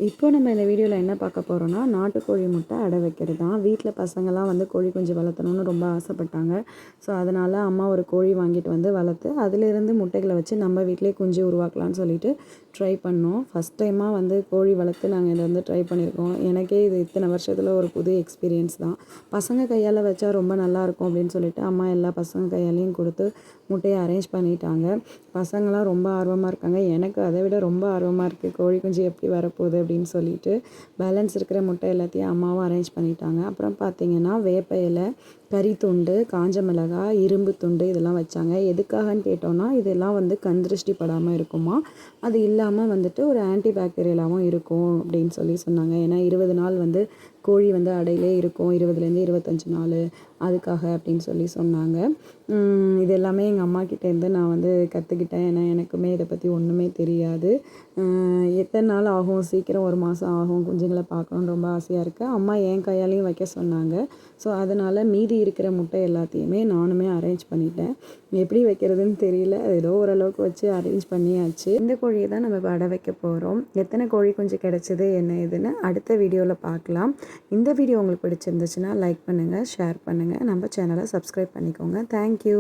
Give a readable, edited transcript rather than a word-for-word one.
இப்போ நம்ம இந்த வீடியோவில் என்ன பார்க்க போகிறோம்னா நாட்டுக்கோழி முட்டை அடை வைக்கிறது தான். வீட்டில் பசங்கள்லாம் வந்து கோழி குஞ்சு வளர்த்தணும்னு ரொம்ப ஆசைப்பட்டாங்க. ஸோ அதனால் அம்மா ஒரு கோழி வாங்கிட்டு வந்து வளர்த்து அதிலிருந்து முட்டைகளை வச்சு நம்ம வீட்டிலே குஞ்சு உருவாக்கலாம்னு சொல்லிட்டு ட்ரை பண்ணோம். ஃபஸ்ட் டைமாக வந்து கோழி வளர்த்து நாங்கள் இதை வந்து ட்ரை பண்ணியிருக்கோம். எனக்கே இது இத்தனை வருஷத்தில் ஒரு புது எக்ஸ்பீரியன்ஸ் தான். பசங்க கையால் வச்சா ரொம்ப நல்லாயிருக்கும் அப்படின்னு சொல்லிட்டு அம்மா எல்லா பசங்க கையாலையும் கொடுத்து முட்டையை அரேஞ்ச் பண்ணிட்டாங்க. பசங்களாம் ரொம்ப ஆர்வமாக இருக்காங்க. எனக்கு அதை விட ரொம்ப ஆர்வமாக இருக்குது, கோழி குஞ்சு எப்படி வரப்போகுது அப்படின்னு சொல்லிட்டு. பேலன்ஸ் இருக்கிற முட்டை எல்லாத்தையும் அம்மாவும் அரேஞ்ச் பண்ணிட்டாங்க. அப்புறம் பார்த்திங்கன்னா வேப்ப இலை, கறி துண்டு, காஞ்ச மிளகாய், இரும்பு துண்டு இதெல்லாம் வச்சாங்க. எதுக்காகன்னு கேட்டோன்னா இதெல்லாம் வந்து கண் திருஷ்டி படாமல் இருக்குமா, அது இல்லாமல் வந்துட்டு ஒரு ஆன்டி பாக்டீரியலாகவும் இருக்கும் அப்படின்னு சொன்னாங்க. ஏன்னா 20 நாள் வந்து கோழி வந்து அடையிலே இருக்கும், 20லேருந்து 25 நாள், அதுக்காக அப்படின்னு சொன்னாங்க. இது எல்லாமே எங்கள் அம்மாக்கிட்டேருந்து நான் வந்து கற்றுக்கிட்டேன். ஏன்னா எனக்குமே இதை பற்றி ஒன்றுமே தெரியாது. எத்தனை நாள் ஆகும், சீக்கிரம் 1 மாதம் ஆகும் குஞ்சுங்களை பார்க்கணுன்னு ரொம்ப ஆசையாக இருக்குது. அம்மா என் கையாலையும் வைக்க சொன்னாங்க. ஸோ அதனால் மீதி இருக்கிற முட்டை எல்லாத்தையுமே நானுமே அரேஞ்ச் பண்ணிட்டேன். எப்படி வைக்கிறதுன்னு தெரியல, ஏதோ ஓரளவுக்கு வச்சு அரேஞ்ச் பண்ணியாச்சு. இந்த கோழியை தான் நம்ம அடை வைக்க போகிறோம். எத்தனை கோழி குஞ்சு கிடச்சிது என்ன இதுன்னு அடுத்த வீடியோவில் பார்க்கலாம். இந்த வீடியோ உங்களுக்கு பிடிச்சிருந்துச்சுன்னா லைக் பண்ணுங்கள், ஷேர் பண்ணுங்கள், நம்ம சேனலை சப்ஸ்கிரைப் பண்ணிக்கோங்க. தேங்க்யூ.